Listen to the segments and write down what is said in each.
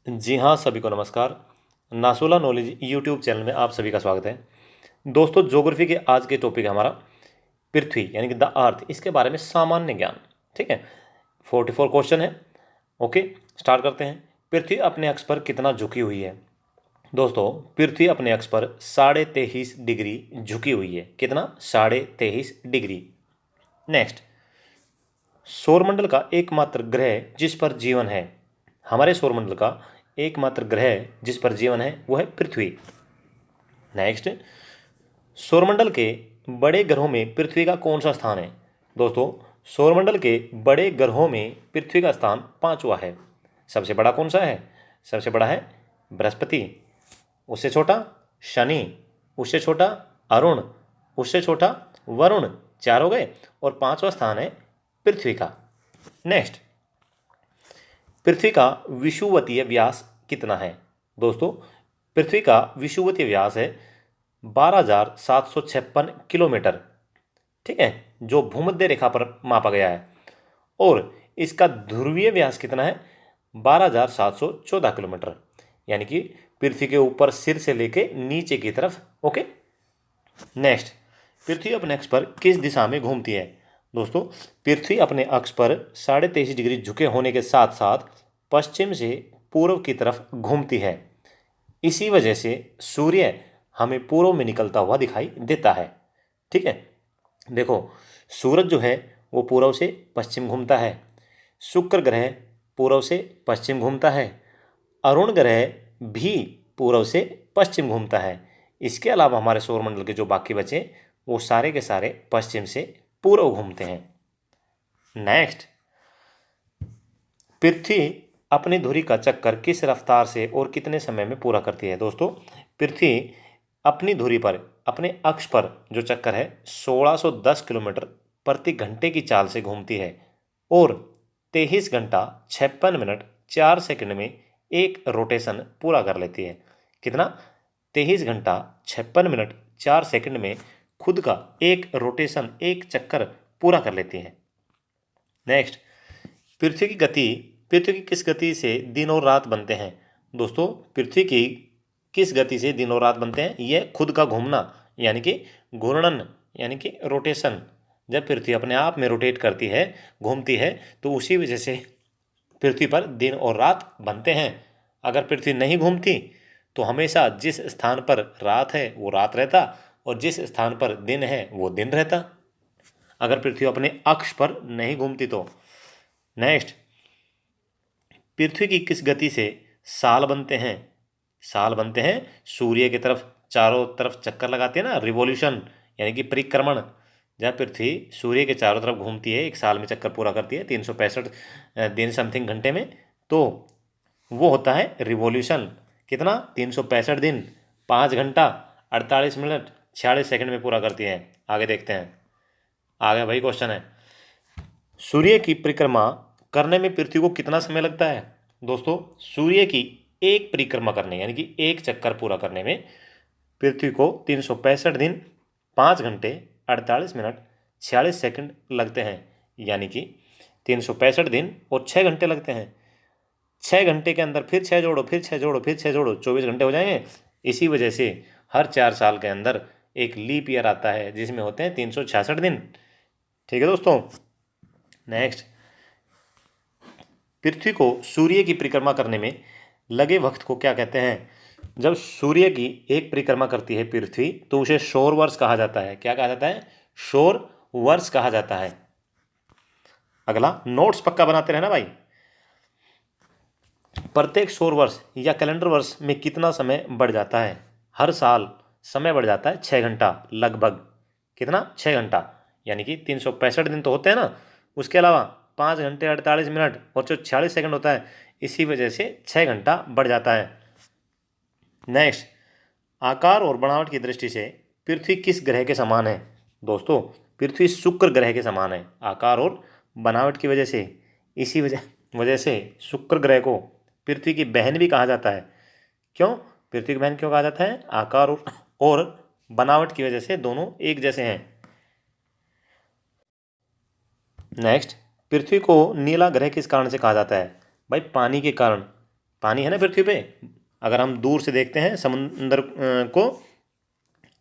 जी हाँ, सभी को नमस्कार। नासोला नॉलेज यूट्यूब चैनल में आप सभी का स्वागत है। दोस्तों, ज्योग्राफी के आज के टॉपिक है हमारा पृथ्वी यानी कि द अर्थ, इसके बारे में सामान्य ज्ञान। ठीक है, 44 क्वेश्चन है। ओके, स्टार्ट करते हैं। पृथ्वी अपने अक्ष पर कितना झुकी हुई है? दोस्तों, पृथ्वी अपने अक्ष पर 23.5 डिग्री झुकी हुई है। कितना? 23.5 डिग्री। नेक्स्ट, सौरमंडल का एकमात्र ग्रह जिस पर जीवन है। हमारे सौरमंडल का एकमात्र ग्रह जिस पर जीवन है वो है पृथ्वी। नेक्स्ट, सौरमंडल के बड़े ग्रहों में पृथ्वी का कौन सा स्थान है? दोस्तों, सौरमंडल के बड़े ग्रहों में पृथ्वी का स्थान पांचवा है। सबसे बड़ा कौन सा है? सबसे बड़ा है बृहस्पति, उससे छोटा शनि, उससे छोटा अरुण, उससे छोटा वरुण। चार हो गए और पांचवा स्थान है पृथ्वी का। नेक्स्ट, पृथ्वी का विषुवतीय व्यास कितना है? दोस्तों, पृथ्वी का विषुवतीय व्यास है 12,756 किलोमीटर। ठीक है, जो भूमध्य रेखा पर मापा गया है। और इसका ध्रुवीय व्यास कितना है? 12,714 किलोमीटर, यानी कि पृथ्वी के ऊपर सिर से लेके नीचे की तरफ। ओके। नेक्स्ट, पृथ्वी अपने अक्ष पर किस दिशा में घूमती है? दोस्तों, पृथ्वी अपने अक्ष पर 23.5 डिग्री झुके होने के साथ साथ पश्चिम से पूर्व की तरफ घूमती है। इसी वजह से सूर्य हमें पूर्व में निकलता हुआ दिखाई देता है। ठीक है, देखो, सूरज जो है वो पूर्व से पश्चिम घूमता है। शुक्र ग्रह पूर्व से पश्चिम घूमता है। अरुण ग्रह भी पूर्व से पश्चिम घूमता है। इसके अलावा हमारे सौरमंडल के जो बाकी बचे वो सारे के सारे पश्चिम से पूर्व घूमते हैं। नेक्स्ट, पृथ्वी अपनी धुरी का चक्कर किस रफ्तार से और कितने समय में पूरा करती है? दोस्तों, पृथ्वी अपनी धुरी पर, अपने अक्ष पर जो चक्कर है 1610 किलोमीटर प्रति घंटे की चाल से घूमती है और 23 घंटा 56 मिनट 4 सेकंड में एक रोटेशन पूरा कर लेती है। कितना? 23 घंटा 56 मिनट 4 सेकंड में खुद का एक रोटेशन, एक चक्कर पूरा कर लेती है। नेक्स्ट, पृथ्वी की किस गति से दिन और रात बनते हैं? दोस्तों, पृथ्वी की किस गति से दिन और रात बनते हैं? यह खुद का घूमना, यानी कि घूर्णन, यानी कि रोटेशन। जब पृथ्वी अपने आप में रोटेट करती है, घूमती है, तो उसी वजह से पृथ्वी पर दिन और रात बनते हैं। अगर पृथ्वी नहीं घूमती तो हमेशा जिस स्थान पर रात है वो रात रहता और जिस स्थान पर दिन है वो दिन रहता, अगर पृथ्वी अपने अक्ष पर नहीं घूमती तो। नेक्स्ट, पृथ्वी की किस गति से साल बनते हैं? साल बनते हैं सूर्य की तरफ, चारों तरफ चक्कर लगाते हैं ना, रिवॉल्यूशन यानी कि परिक्रमण। जब पृथ्वी सूर्य के चारों तरफ घूमती है, एक साल में चक्कर पूरा करती है 365 दिन समथिंग घंटे में, तो वो होता है रिवॉल्यूशन। कितना? 365 दिन 5 घंटा 48 मिनट 46 सेकंड में पूरा करती है। आगे देखते हैं। आगे भाई क्वेश्चन है, सूर्य की परिक्रमा करने में पृथ्वी को कितना समय लगता है? दोस्तों, सूर्य की एक परिक्रमा करने, यानी कि एक चक्कर पूरा करने में पृथ्वी को 365 दिन 5 घंटे 48 मिनट 46 सेकंड लगते हैं, यानी कि 365 दिन और 6 घंटे लगते हैं। 6 घंटे के अंदर फिर 6 जोड़ो, फिर 6 जोड़ो, फिर 6 जोड़ो, 24 घंटे हो जाएंगे। इसी वजह से हर 4 साल के अंदर एक लीप ईयर आता है जिसमें होते हैं 366 दिन। ठीक है दोस्तों। नेक्स्ट, पृथ्वी को सूर्य की परिक्रमा करने में लगे वक्त को क्या कहते हैं? जब सूर्य की एक परिक्रमा करती है पृथ्वी तो उसे सौर वर्ष कहा जाता है। क्या कहा जाता है? सौर वर्ष कहा जाता है। अगला, नोट्स पक्का बनाते रहना भाई। प्रत्येक सौर वर्ष या कैलेंडर वर्ष में कितना समय बढ़ जाता है? हर साल समय बढ़ जाता है 6 घंटा लगभग। कितना? 6 घंटा, यानी कि 365 दिन तो होते हैं ना, उसके अलावा 5 घंटे 48 मिनट और जो 46 सेकंड होता है, इसी वजह से 6 घंटा बढ़ जाता है। नेक्स्ट, आकार और बनावट की दृष्टि से पृथ्वी किस ग्रह के समान है? दोस्तों, पृथ्वी शुक्र ग्रह के समान है आकार और बनावट की वजह से। इसी वजह वजह से शुक्र ग्रह को पृथ्वी की बहन भी कहा जाता है। क्यों पृथ्वी की बहन क्यों कहा जाता है? आकार और बनावट की वजह से दोनों एक जैसे हैं। नेक्स्ट, पृथ्वी को नीला ग्रह किस कारण से कहा जाता है? भाई, पानी के कारण। पानी है ना पृथ्वी पे। अगर हम दूर से देखते हैं समुद्र को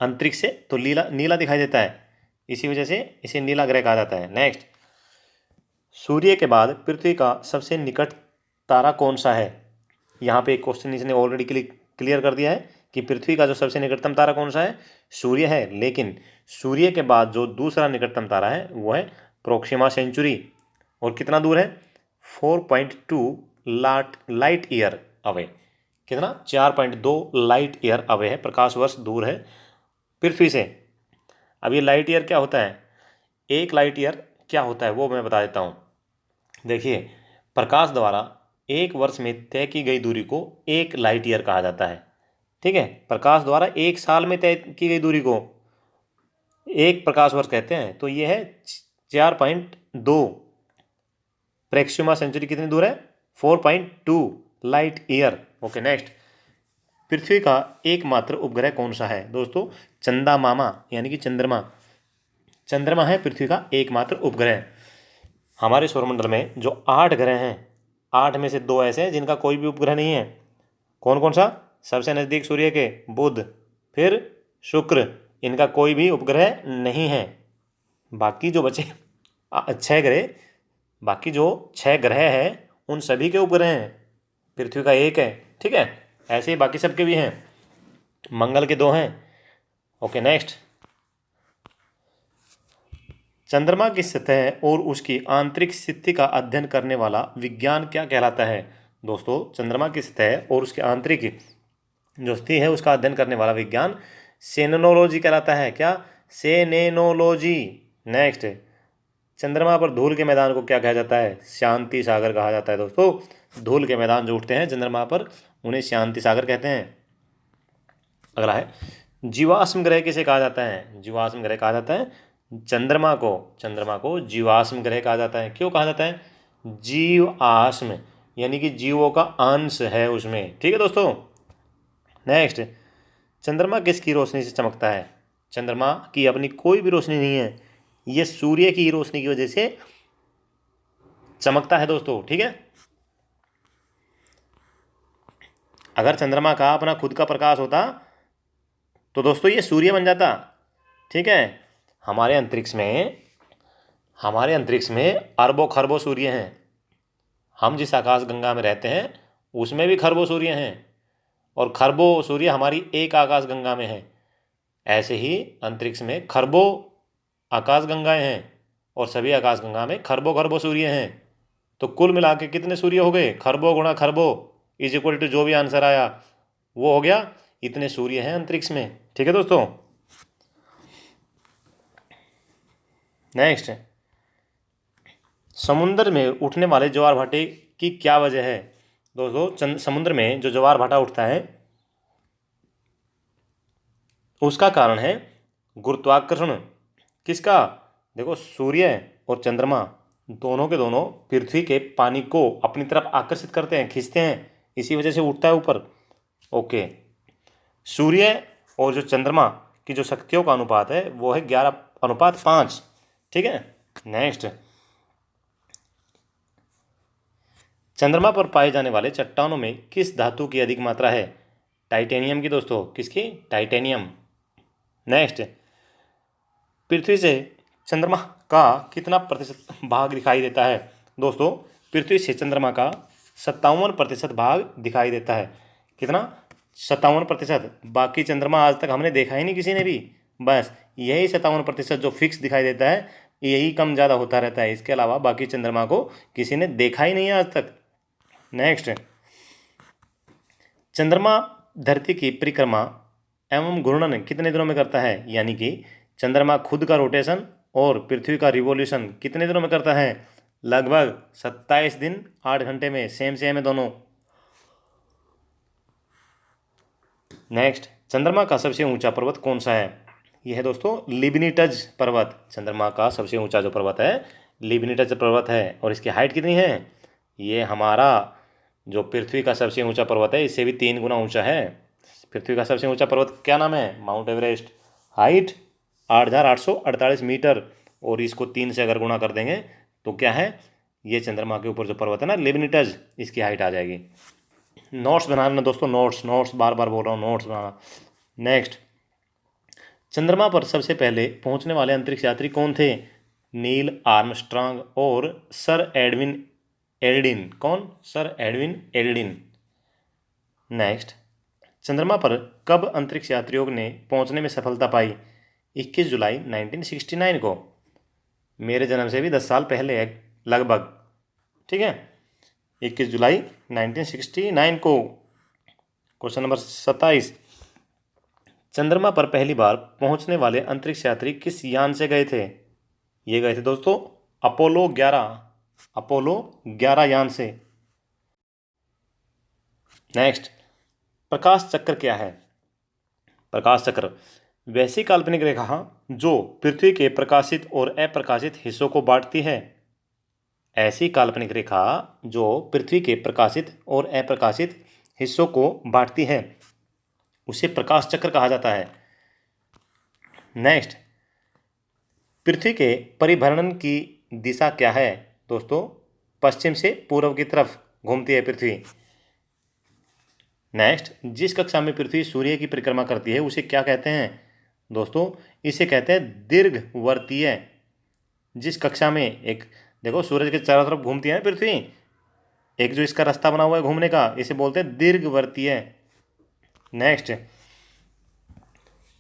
अंतरिक्ष से तो नीला नीला दिखाई देता है, इसी वजह से इसे नीला ग्रह कहा जाता है। नेक्स्ट, सूर्य के बाद पृथ्वी का सबसे निकट तारा कौन सा है। यहाँ पे एक क्वेश्चन इसने ऑलरेडी क्लियर कर दिया है कि पृथ्वी का जो सबसे निकटतम तारा कौन सा है, सूर्य है। लेकिन सूर्य के बाद जो दूसरा निकटतम तारा है वो है प्रोक्सिमा सेंचुरी, और कितना दूर है, 4.2 लाइट ईयर अवे। कितना, 4.2 लाइट ईयर अवे है, प्रकाश वर्ष दूर है पृथ्वी से। अब ये लाइट ईयर क्या होता है, एक लाइट ईयर क्या होता है वो मैं बता देता हूँ। देखिए, प्रकाश द्वारा एक वर्ष में तय की गई दूरी को एक लाइट ईयर कहा जाता है। ठीक है, प्रकाश द्वारा एक साल में तय की गई दूरी को एक प्रकाश वर्ष कहते हैं। तो ये है 4.2, प्रोक्सिमा सेंचुरी कितनी दूर है, 4.2 लाइट ईयर। ओके, नेक्स्ट, पृथ्वी का एकमात्र उपग्रह कौन सा है। दोस्तों, चंदा मामा यानी कि चंद्रमा। चंद्रमा है पृथ्वी का एकमात्र उपग्रह। हमारे सौरमंडल में जो 8 ग्रह हैं, 8 में से 2 ऐसे हैं जिनका कोई भी उपग्रह नहीं है। कौन कौन सा, सबसे नज़दीक सूर्य के बुध, फिर शुक्र, इनका कोई भी उपग्रह नहीं है। बाकी जो बचे 6 ग्रह, बाकी जो 6 ग्रह हैं उन सभी के उपग्रह हैं, पृथ्वी का एक है। ठीक है, ऐसे ही बाकी सबके भी हैं, मंगल के 2 हैं। ओके, नेक्स्ट, चंद्रमा की सतह और उसकी आंतरिक स्थिति का अध्ययन करने वाला विज्ञान क्या कहलाता है। दोस्तों, चंद्रमा की सतह और उसकी आंतरिक जो स्थिति है उसका अध्ययन करने वाला विज्ञान सेनोलॉजी कहलाता है। क्या, सेनेनोलॉजी। नेक्स्ट, चंद्रमा पर धूल के मैदान को क्या कहा जाता है, शांति सागर कहा जाता है। दोस्तों, धूल के मैदान जो उठते हैं चंद्रमा पर उन्हें शांति सागर कहते हैं। अगला है, जीवाश्म ग्रह किसे कहा जाता है। जीवाश्म ग्रह कहा जाता है चंद्रमा को जीवाश्म ग्रह कहा जाता है। क्यों कहा जाता है, जीवाश्म यानी कि जीवों का अंश है उसमें। ठीक है दोस्तों। नेक्स्ट, चंद्रमा किसकी रोशनी से चमकता है। चंद्रमा की अपनी कोई भी रोशनी नहीं है, ये सूर्य की रोशनी की वजह से चमकता है दोस्तों। ठीक है, अगर चंद्रमा का अपना खुद का प्रकाश होता तो दोस्तों ये सूर्य बन जाता। ठीक है, हमारे अंतरिक्ष में अरबों खरबों सूर्य हैं। हम जिस आकाश गंगा में रहते हैं उसमें भी खरबों सूर्य हैं, और खरबों सूर्य हमारी एक आकाश गंगा में है। ऐसे ही अंतरिक्ष में खरबों आकाश गंगाएं हैं, और सभी आकाश गंगा में खरबों खरबों सूर्य हैं। तो कुल मिला के कितने सूर्य हो गए, खरबों गुणा खरबों इज इक्वल टू जो भी आंसर आया वो हो गया, इतने सूर्य हैं अंतरिक्ष में। ठीक है दोस्तों। नेक्स्ट, समुद्र में उठने वाले ज्वार भाटे की क्या वजह है। दोस्तों, समुद्र में जो ज्वार भाटा उठता है उसका कारण है गुरुत्वाकर्षण। किसका, देखो, सूर्य और चंद्रमा दोनों के दोनों पृथ्वी के पानी को अपनी तरफ आकर्षित करते हैं, खींचते हैं, इसी वजह से उठता है ऊपर। ओके, सूर्य और जो चंद्रमा की जो शक्तियों का अनुपात है वो है 11:5। ठीक है, नेक्स्ट, चंद्रमा पर पाए जाने वाले चट्टानों में किस धातु की अधिक मात्रा है। टाइटेनियम की दोस्तों, किसकी, टाइटेनियम। नेक्स्ट, पृथ्वी से चंद्रमा का कितना प्रतिशत भाग दिखाई देता है। दोस्तों, पृथ्वी से चंद्रमा का 57% भाग दिखाई देता है। कितना, 57%। बाकी चंद्रमा आज तक हमने देखा ही नहीं किसी ने भी, बस यही 57% जो फिक्स दिखाई देता है, यही कम ज़्यादा होता रहता है। इसके अलावा बाकी चंद्रमा को किसी ने देखा ही नहीं है आज तक। नेक्स्ट, चंद्रमा धरती की परिक्रमा एवं घूर्णन कितने दिनों में करता है। यानी कि चंद्रमा खुद का रोटेशन और पृथ्वी का रिवॉल्यूशन कितने दिनों में करता है, लगभग 27 दिन 8 घंटे में। सेम है दोनों। नेक्स्ट, चंद्रमा का सबसे ऊंचा पर्वत कौन सा है। यह है दोस्तों लिबनिटज पर्वत। चंद्रमा का सबसे ऊंचा जो पर्वत है लिबनिटज पर्वत है, और इसकी हाइट कितनी है, ये हमारा जो पृथ्वी का सबसे ऊंचा पर्वत है इससे भी 3 गुना ऊंचा है। पृथ्वी का सबसे ऊंचा पर्वत क्या नाम है, माउंट एवरेस्ट। हाइट 8,848 मीटर, और इसको 3 से अगर गुणा कर देंगे तो क्या है, ये चंद्रमा के ऊपर जो पर्वत है ना लिबनिटज, इसकी हाइट आ जाएगी। नोट्स बनाना दोस्तों, नोट्स बार बार बोल रहा हूँ, नोट्स बनाना। नेक्स्ट, चंद्रमा पर सबसे पहले पहुंचने वाले अंतरिक्ष यात्री कौन थे? नील आर्मस्ट्रांग और सर एडविन एल्ड्रिन। कौन? Sir Edwin Aldrin. नेक्स्ट, चंद्रमा पर कब अंतरिक्ष यात्रियों ने पहुंचने में सफलता पाई? 21 जुलाई 1969 को। मेरे जन्म से भी 10 साल पहले है लगभग, ठीक है। 21 जुलाई 1969 को। क्वेश्चन नंबर 27, चंद्रमा पर पहली बार पहुंचने वाले अंतरिक्ष यात्री किस यान से गए थे? ये गए थे दोस्तों अपोलो 11 यान से। नेक्स्ट, प्रकाश चक्र क्या है? प्रकाश चक्र वैसी काल्पनिक रेखा जो पृथ्वी के प्रकाशित और अप्रकाशित हिस्सों को बांटती है। ऐसी काल्पनिक रेखा जो पृथ्वी के प्रकाशित और अप्रकाशित हिस्सों को बांटती है उसे प्रकाश चक्र कहा जाता है। नेक्स्ट, पृथ्वी के परिभ्रमण की दिशा क्या है? दोस्तों पश्चिम से पूर्व की तरफ घूमती है पृथ्वी। नेक्स्ट, जिस कक्षा में पृथ्वी सूर्य की परिक्रमा करती है उसे क्या कहते हैं? दोस्तों इसे कहते हैं दीर्घवर्तीय। जिस कक्षा में एक देखो सूरज के चारों तरफ घूमती है ना पृथ्वी, एक जो इसका रास्ता बना हुआ है घूमने का, इसे बोलते हैं दीर्घवर्तीय। नेक्स्ट,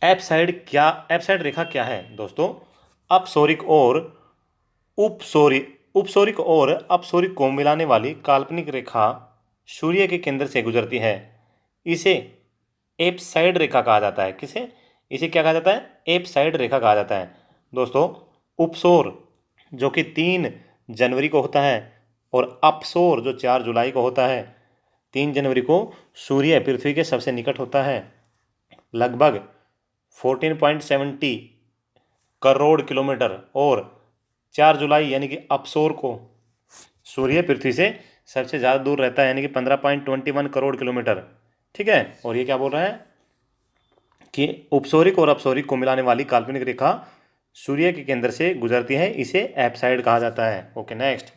एपसाइड रेखा क्या है? दोस्तों अपसोरिक और उपसोरिक और अपसोरिक को मिलाने वाली काल्पनिक रेखा सूर्य के केंद्र से गुजरती है। इसे एपसाइड रेखा कहा जाता है। किसे? इसे क्या कहा जाता है? एपसाइड रेखा कहा जाता है। दोस्तों उपसोर जो कि 3 जनवरी को होता है और अपसोर जो 4 जुलाई को होता है। 3 जनवरी को सूर्य पृथ्वी के सबसे निकट होता है, लगभग 14.70 करोड़ किलोमीटर, और 4 जुलाई यानी कि अपसोर को सूर्य पृथ्वी से सबसे ज़्यादा दूर रहता है, यानी कि 15.21 करोड़ किलोमीटर, ठीक है। और ये क्या बोल रहा है कि उपसोरिक और अपसोरिक को मिलाने वाली काल्पनिक रेखा सूर्य के केंद्र से गुजरती है, इसे एपसाइड कहा जाता है। ओके नेक्स्ट,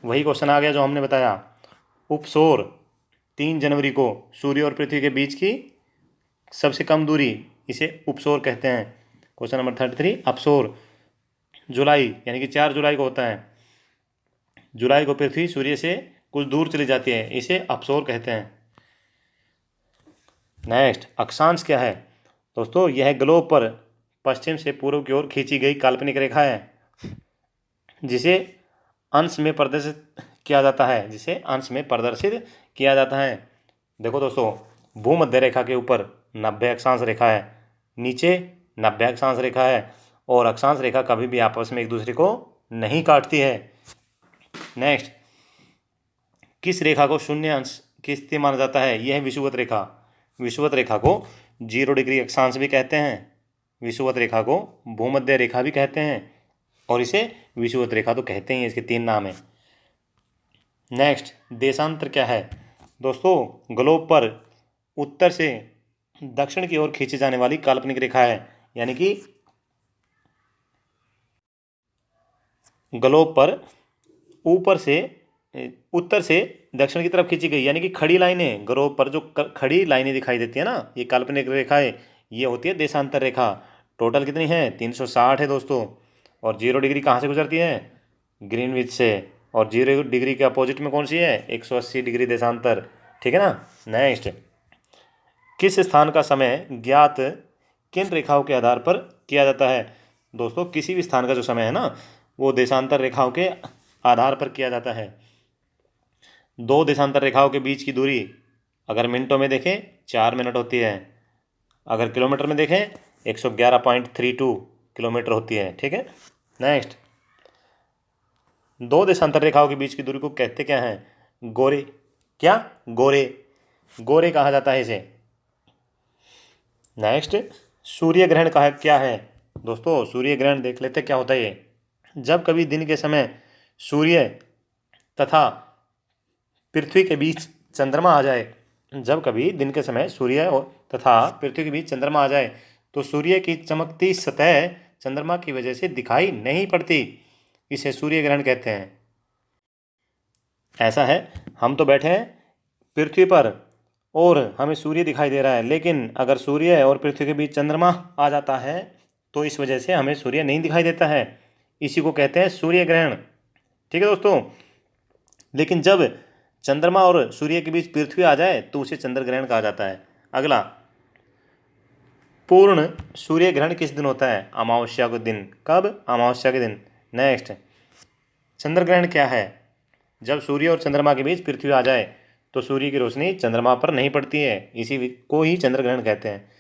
वही क्वेश्चन आ गया जो हमने बताया। उपसोर 3 जनवरी को सूर्य और पृथ्वी के बीच की सबसे कम दूरी, इसे उपसोर कहते हैं। क्वेश्चन नंबर 33, अपसोर जुलाई यानी कि 4 जुलाई को होता है। जुलाई को पृथ्वी सूर्य से कुछ दूर चली जाती है, इसे अपसोर कहते हैं। नेक्स्ट, अक्षांश क्या है? दोस्तों यह ग्लोब पर पश्चिम से पूर्व की ओर खींची गई काल्पनिक रेखा है जिसे अंश में प्रदर्शित किया जाता है। देखो दोस्तों, भूमध्य रेखा के ऊपर 90 अक्षांश रेखा है, नीचे 90 अक्षांश रेखा है, और अक्षांश रेखा कभी भी आपस में एक दूसरे को नहीं काटती है। नेक्स्ट, किस रेखा को शून्य अंश की स्थिति माना जाता है? यह है विषुवत रेखा। विषुवत रेखा को 0 डिग्री अक्षांश भी कहते हैं, विषुवत रेखा को भूमध्य रेखा भी कहते हैं, और इसे विषुवत रेखा तो कहते हैं। इसके 3 नाम हैं। नेक्स्ट, देशांतर क्या है? दोस्तों ग्लोब पर उत्तर से दक्षिण की ओर खींची जाने वाली काल्पनिक रेखा है, यानी कि ग्लोब पर ऊपर से उत्तर से दक्षिण की तरफ खींची गई, यानी कि खड़ी लाइनें, ग्लोब पर जो खड़ी लाइनें दिखाई देती है ना, ये काल्पनिक रेखा है, ये होती है देशांतर रेखा। टोटल कितनी है? 360 है दोस्तों। और 0 डिग्री कहाँ से गुजरती है? ग्रीनविच से। और 0 डिग्री के अपोजिट में कौन सी है? 180 डिग्री देशांतर, ठीक है ना। नेक्स्ट, किस स्थान का समय ज्ञात किन रेखाओं के आधार पर किया जाता है? दोस्तों किसी भी स्थान का जो समय है ना, वो देशांतर रेखाओं के आधार पर किया जाता है। 2 देशांतर रेखाओं के बीच की दूरी अगर मिनटों में देखें 4 मिनट होती है, अगर किलोमीटर में देखें 111.32 किलोमीटर होती है, ठीक है। नेक्स्ट, 2 देशांतर रेखाओं के बीच की दूरी को कहते क्या हैं? गोरे कहा जाता है इसे। नेक्स्ट, सूर्य ग्रहण कहा क्या है? दोस्तों सूर्य ग्रहण देख लेते क्या होता है ये। जब कभी दिन के समय सूर्य तथा पृथ्वी के बीच चंद्रमा आ जाए, तथा पृथ्वी के बीच चंद्रमा आ जाए तो सूर्य की चमकती सतह चंद्रमा की वजह से दिखाई नहीं पड़ती, इसे सूर्य ग्रहण कहते हैं। ऐसा है, हम तो बैठे हैं पृथ्वी पर और हमें सूर्य दिखाई दे रहा है, लेकिन अगर सूर्य और पृथ्वी के बीच चंद्रमा आ जाता है तो इस वजह से हमें सूर्य नहीं दिखाई देता है। इसी को कहते हैं सूर्य ग्रहण। ठीक है दोस्तों। लेकिन जब चंद्रमा और सूर्य के बीच पृथ्वी आ जाए तो उसे चंद्र ग्रहण कहा जाता है। अगला, पूर्ण सूर्य ग्रहण किस दिन होता है? अमावस्या के दिन। कब? अमावस्या के दिन। नेक्स्ट, चंद्र ग्रहण क्या है? जब सूर्य और चंद्रमा के बीच पृथ्वी आ जाए तो सूर्य की रोशनी चंद्रमा पर नहीं पड़ती है, इसी को ही चंद्र ग्रहण कहते हैं।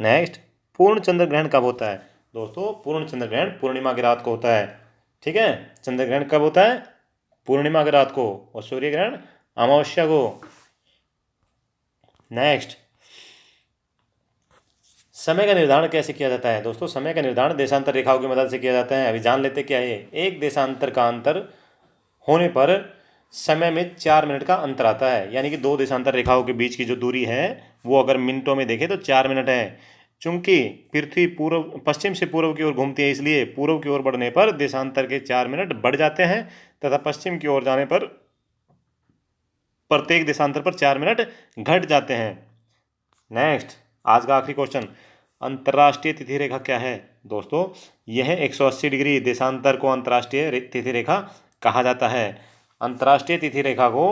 नेक्स्ट, पूर्ण चंद्र ग्रहण कब होता है? दोस्तों, पूर्ण चंद्र ग्रहण पूर्णिमा की रात को होता है। ठीक है, चंद्र ग्रहण कब होता है? पूर्णिमा की रात को, और सूर्य ग्रहण अमावस्या को। नेक्स्ट, समय का निर्धारण कैसे किया जाता है? दोस्तों, समय का निर्धारण देशांतर रेखाओं की मदद से किया जाता है। अभी जान लेते क्या है। एक देशांतर का अंतर होने पर समय में 4 मिनट का अंतर आता है, यानी कि दो देशांतर रेखाओं के बीच की जो दूरी है वो अगर मिनटों में देखें तो 4 मिनट है। चूंकि पृथ्वी पश्चिम से पूर्व की ओर घूमती है, इसलिए पूर्व की ओर बढ़ने पर देशांतर के 4 मिनट बढ़ जाते हैं तथा पश्चिम की ओर जाने पर प्रत्येक देशांतर पर 4 मिनट घट जाते हैं। नेक्स्ट, आज का आखिरी क्वेश्चन, अंतर्राष्ट्रीय तिथि रेखा क्या है? दोस्तों, यह 180 डिग्री देशांतर को अंतर्राष्ट्रीय तिथि रेखा कहा जाता है। अंतर्राष्ट्रीय तिथि रेखा को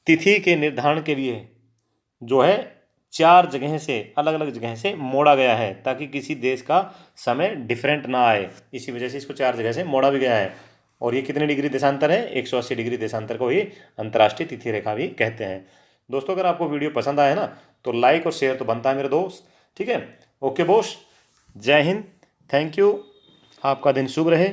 तिथि के निर्धारण के लिए जो है 4 जगह से, अलग अलग जगह से मोड़ा गया है ताकि किसी देश का समय डिफरेंट ना आए, इसी वजह से इसको 4 जगह से मोड़ा भी गया है। और ये कितने डिग्री देशांतर है? 180 डिग्री देशांतर को ही अंतर्राष्ट्रीय तिथि रेखा भी कहते हैं। दोस्तों, अगर आपको वीडियो पसंद आया ना तो लाइक और शेयर तो बनता है मेरे दोस्त। ठीक है, ओके बोस, जय हिंद, थैंक यू, आपका दिन शुभ रहे।